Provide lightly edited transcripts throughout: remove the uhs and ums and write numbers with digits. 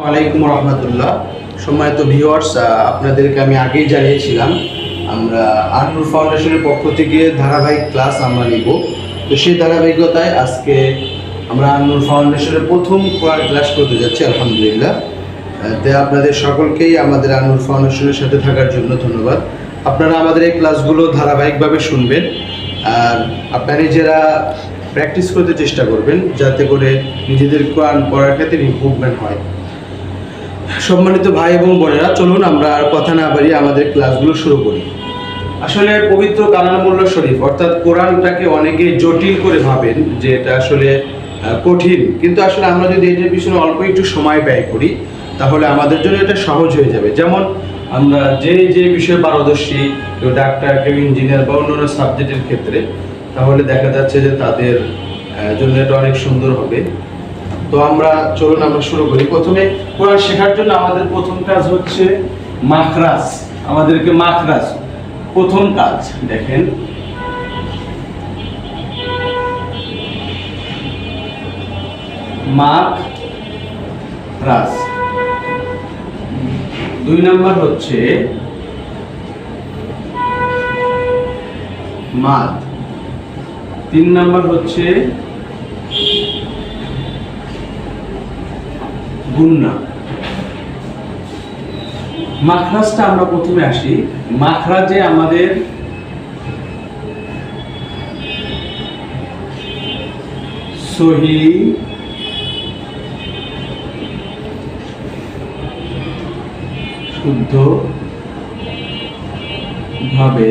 ওয়ালাইকুম রহমতুল্লাহ। সম্মানিত ভিউয়ার্স, আপনাদেরকে আমি আগেই জানিয়েছিলাম আমরা আননুর ফাউন্ডেশনের পক্ষ থেকে ধারাবাহিক ক্লাস আমরা নিব। তো সেই ধারাবাহিকতায় আজকে আমরা আননুর ফাউন্ডেশনের প্রথম ক্লাস করতে যাচ্ছি আলহামদুলিল্লাহ। তাই আপনাদের সকলকেই আমাদের আননুর ফাউন্ডেশনের সাথে থাকার জন্য ধন্যবাদ। আপনারা আমাদের এই ক্লাসগুলো ধারাবাহিকভাবে শুনবেন আর আপনারা নিজেরা প্র্যাকটিস করতে চেষ্টা করবেন যাতে করে নিজেদের কোরআন পড়ার ক্ষেত্রে ইমপ্রুভমেন্ট হয়। সম্মানিত ভাই এবং বোনেরা, চলুন আমরা আর কথা না বাড়িয়ে আমাদের ক্লাসগুলো শুরু করি। আসলে পবিত্র কালামুল্লাহ শরীফ অর্থাৎ কোরআনটাকে অনেকে জটিল করে ভাবেন যে এটা আসলে কঠিন, কিন্তু আসলে আমরা যদি এটার পিছনে অল্প একটু সময় ব্যয় করি তাহলে আমাদের জন্য এটা সহজ হয়ে যাবে। যেমন আমরা যে বিষয়ে পারদর্শী, কেউ ডাক্তার, কেউ ইঞ্জিনিয়ার বা অন্যান্য সাবজেক্টের ক্ষেত্রে, তাহলে দেখা যাচ্ছে যে তাদের জন্য এটা অনেক সুন্দর হবে। তো চলুন আমরা শুরু করি। প্রথমে কোরআন শেখার জন্য আমাদের প্রথম কাজ হচ্ছে মাখরাজ। আমাদেরকে মাখরাজ প্রথম কাজ দেখেন, মাখরাজ। 2 নাম্বার হচ্ছে মাদ। 3 নাম্বার হচ্ছে গুন্না। মাখরাজটা আমরা প্রথমে আসি। মাখরাজে আমাদের সহি, শুদ্ধ ভাবে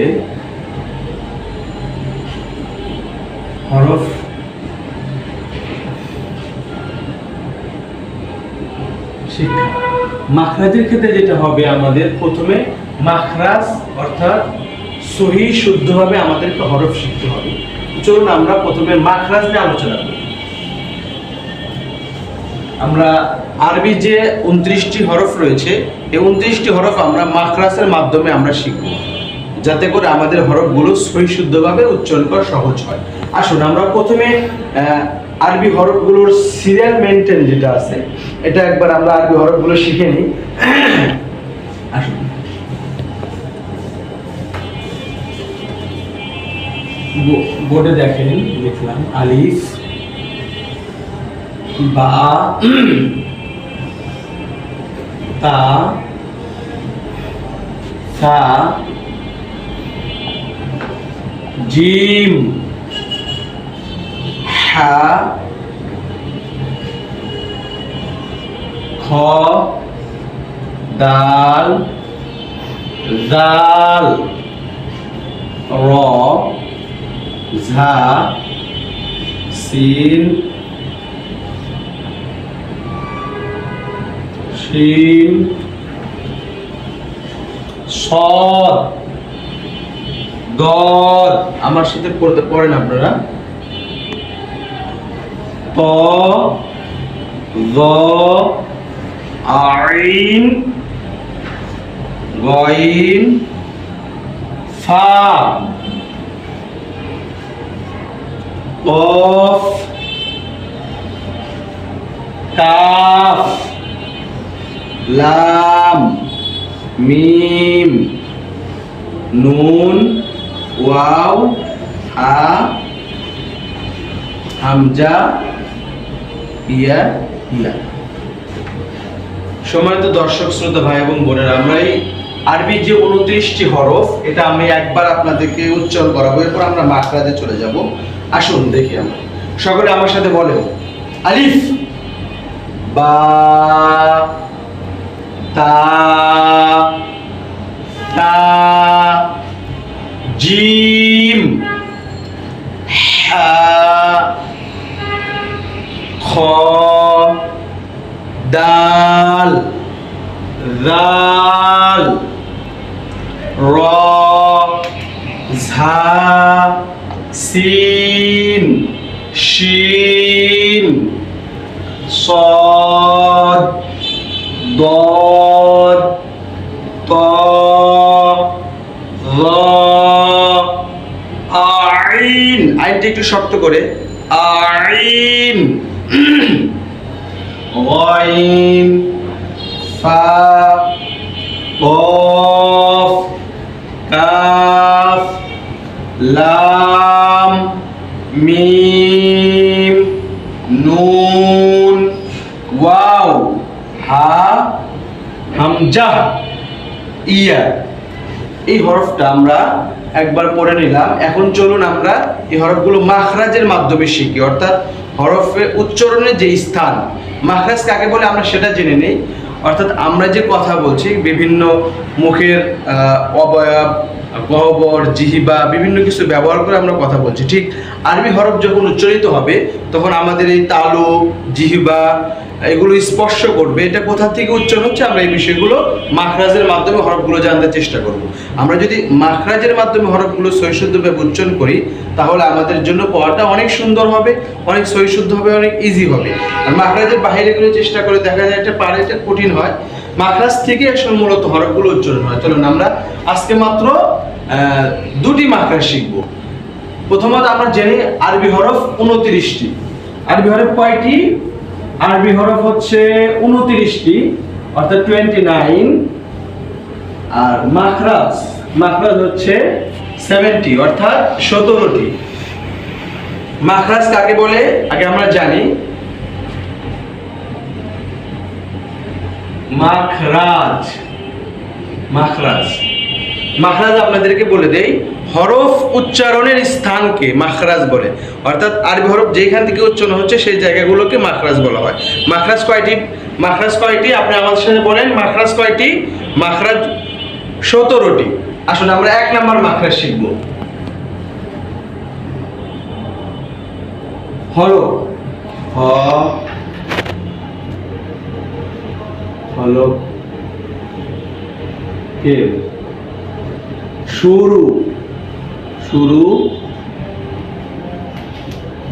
হরফ শিক্ষা। মাখরাজের ক্ষেত্রে যেটা হবে, আমাদের প্রথমে মাখরাজ অর্থাৎ সহি শুদ্ধভাবে আমাদেরকে হরফ শিখতে হবে। চলুন আমরা প্রথমে মাখরাজ নিয়ে আলোচনা করি। আমরা আরবি যে 29টি হরফ রয়েছে, এই 29টি হরফ আমরা মাখরাজের মাধ্যমে আমরা শিখব যাতে করে আমাদের হরফগুলো সহি শুদ্ধভাবে উচ্চারণ করা সহজ হয়। আসুন আমরা প্রথমে আরবি হরফগুলোর সিরিয়াল মেইনটেইন যেটা আছে, এটা একবার আমরা আরবি হরফগুলো শিখে নিই। আসুন, বোর্ডে দেখেন, লিখলাম আলিফ, বা, তা, সা, জিম, হা, খ, দাল, জাল, র, ঝা, সিন, শিন, সদ, দদ। আমার সাথে পড়তে পড়েন আপনারা। ত, য, আইন, গইন, ফা, কফ, কাফ, লাম, মিম, নুন, ওয়াও, হা, হামজা, ইয়া, ইয়া। সম্মানিত দর্শক শ্রোতা ভাই এবং বোনেরা, আমরা এই আরবি যে 29টি হরফ, এটা আমি একবার আপনাদেরকে উচ্চারণ করাবো, এরপর আমরা মাখরাজে চলে যাব। আসুন দেখি আমরা, সকলে আমার সাথে বলেন। আলিফ, বা, তা, তা, জিম, হা, খ, দাল, জাল, র, ঝা, সিন, শিন, صاد ضاد طاء ظاء আইন। আইনটা একটু শক্ত করে, আইন, গাইন, ফা, কফ, কাফ, লাম, মিম, নুন, ওয়াও, হা, হামজা, ইয়া। এই হরফটা আমরা একবার পড়ে নিলাম। এখন চলুন আমরা এই হরফগুলো মাখরাজের মাধ্যমে শিখি, অর্থাৎ হরফে উচ্চারণের যে স্থান, মাখরাজ কাকে বলে আমরা সেটা জেনে নিই। অর্থাৎ আমরা যে কথা বলছি, বিভিন্ন মুখের অবয়ব, গহ্বর, জিহ্বা, বিভিন্ন কিছু ব্যবহার করে আমরা কথা বলছি। ঠিক আরবি হরফ যখন উচ্চারিত হবে তখন আমাদের এই তালু, জিহ্বা এগুলো স্পর্শ করবে, এটা কোথা থেকে উচ্চারণ হচ্ছে আমরা এই বিষয়গুলো মাখরাজের মাধ্যমে হরফগুলো জানতে চেষ্টা করব। আমরা যদি মাখরাজের মাধ্যমে হরফগুলো সহিশুদ্ধভাবে উচ্চারণ করি তাহলে আমাদের জন্য পড়াটা অনেক সুন্দর হবে, অনেক সহিশুদ্ধ হবে, অনেক ইজি হবে। আর মাখরাজের বাইরে গুলো চেষ্টা করে দেখা যায় এটা পারে, এটা কঠিন হয়। মাখরাজ থেকে আসলে মূলত হরফগুলো উচ্চারণ হয়। চলুন আমরা আজকে মাত্র দুটি মাখরাজ শিখব। প্রথমত আমরা জেনে আরবি হরফ 29টি। আরবি হরফ কয়টি? আরবি হরফ হচ্ছে 29টি, অর্থাৎ 29। আর মাখরাজ হচ্ছে 70, অর্থাৎ 17টি। মাখরাজ কাকে বলে আগে আমরা জানি। মাখরাজ আপনাদেরকে বলে দেই, হরফ উচ্চারণের স্থানকে মাখরাজ বলে। অর্থাৎ আরবি হরফ যেখান থেকে উচ্চারণ হচ্ছে সেই জায়গাগুলোকে মাখরাজ বলা হয়। মাখরাজ কয়টি আপনি আমাদের সাথে বলেন। মাখরাজ কয়টি? মাখরাজ 17টি। আসলে আমরা 1 নাম্বার মাখরাজ শিখব। হলক, হলক, কেল, শুরু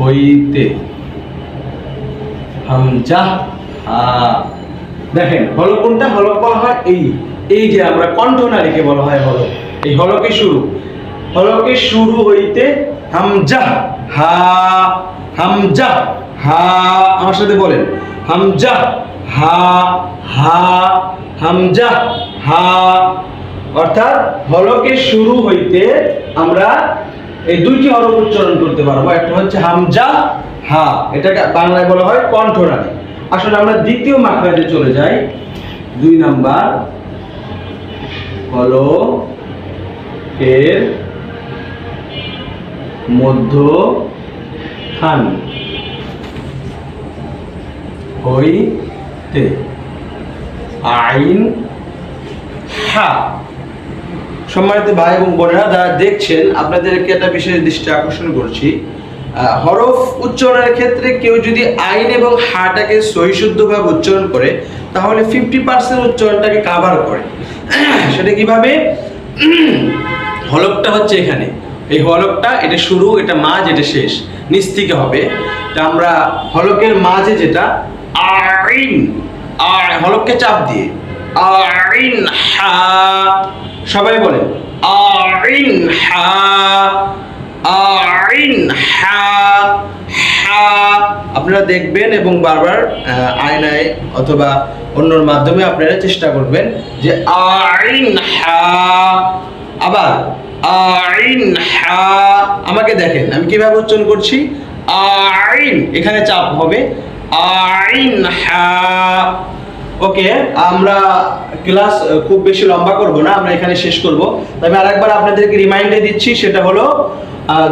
হইতে, হামজা, দেখেন হলক কোনটা? হলক বলা হয় এই যে আমরা কণ্ঠনালীকে বলা হয় হলক। এই হলকের শুরু হইতে হামজা, হামজা, আমার সাথে বলেন, হামজা, হামজা, অর্থাৎ হলকের শুরু হইতে আমরা এই দুইটি হরফ উচ্চারণ করতে পারবো। একটা হচ্ছে হামজা, এটাকে বাংলায় বলা হয় কণ্ঠনালী। আসলে আমরা দ্বিতীয় মাখরাজে চলে যাই। 2 নাম্বার হলকের মধ্যখান হইতে, আইন, হা। সম্মানিত ভাই এবং বোনেরা যারা দেখছেন, আপনাদেরকে একটা বিশেষ দৃষ্টি আকর্ষণ করছি। হরফ উচ্চারণের ক্ষেত্রে কেউ যদি আইন এবং হাটাকে সহিশুদ্ধভাবে উচ্চারণ করে তাহলে 50% উচ্চারণটাকে কাভার করে। সেটা কিভাবে? হলকটা হচ্ছে এখানে, এই হলকটা, এটা শুরু, এটা মাঝ, এটা শেষ, নিচ থেকে হবে। তা আমরা হলকের মাঝে যেটা আইন, হলককে চাপ দিয়ে আইন, হা, সবাই বলেন আইন, হা, আইন, হা, আপনারা দেখবেন এবং বারবার আয়নায় অথবা অন্যর মাধ্যমে আপনারা চেষ্টা করবেন যে আইন, হা, আবার আইন, হা। আমাকে দেখেন আমি কিভাবে উচ্চারণ করছি। আইন, এখানে চাপ হবে, আইন, হা। ওকে, আমরা ক্লাস খুব বেশি লম্বা করব না, আমরা এখানে শেষ করব। তবে আরেকবার আপনাদেরকে রিমাইন্ডার দিচ্ছি, সেটা হলো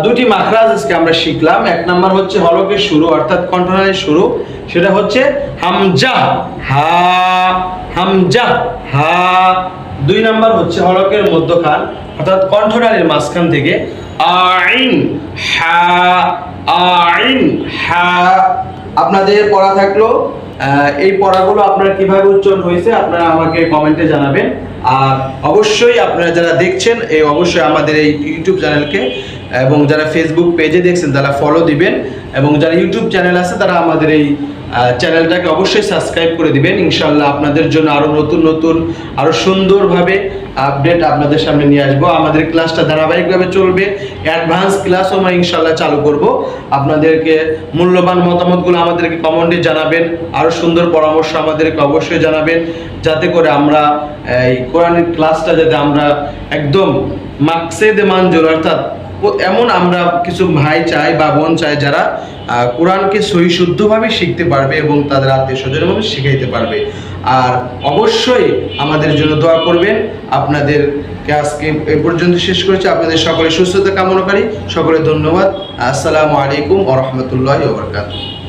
দুটি মাখরাজ আজকে আমরা শিখলাম। 1 নাম্বার হচ্ছে হলকের শুরু, অর্থাৎ কণ্ঠনালীর শুরু, সেটা হচ্ছে হামজা, হামজা, 2 নাম্বার হচ্ছে হলকের মধ্যখান, অর্থাৎ কণ্ঠনালীর মাঝখান থেকে আইন, আইন, আপনাদের পড়া থাকলো। এই পড়াগুলো আপনারা কিভাবে উচ্চারণ হয়েছে আপনারা আমাকে কমেন্টে জানাবেন। আর অবশ্যই আপনারা যারা দেখছেন অবশ্যই আমাদের এই ইউটিউব চ্যানেলকে এবং যারা ফেসবুক পেজে দেখছেন তারা ফলো দিবেন, এবং যারা ইউটিউব চ্যানেল আছে তারা আমাদের এই চ্যানেলটাকে অবশ্যই সাবস্ক্রাইব করে দিবেন। ইনশাআল্লাহ আপনাদের জন্য আরও নতুন নতুন আরও সুন্দরভাবে আপডেট আপনাদের সামনে নিয়ে আসবো। আমাদের ক্লাসটা ধারাবাহিকভাবে চলবে, অ্যাডভান্স ক্লাসও আমরা ইনশাআল্লাহ চালু করব। আপনাদেরকে মূল্যবান মতামতগুলো আমাদেরকে কমেন্টে জানাবেন, আরও সুন্দর পরামর্শ আমাদেরকে অবশ্যই জানাবেন, যাতে করে আমরা এই কোরআনের ক্লাসটা যাতে আমরা একদম মাকসেদে মানজুর, অর্থাৎ এমন আমরা কিছু ভাই চাই বা বোন চাই যারা কোরআনকে সহি শুদ্ধভাবে শিখতে পারবে এবং তাদের আত্মীয় স্বজনভাবে শিখাইতে পারবে। আর অবশ্যই আমাদের জন্য দোয়া করবেন। আপনাদেরকে আজকে এ পর্যন্ত শেষ করেছি। আপনাদের সকলে সুস্থতা কামনা করি। সকলে ধন্যবাদ। আসসালামু আলাইকুম ওয়া রাহমাতুল্লাহি ওয়া বারাকাতুহু।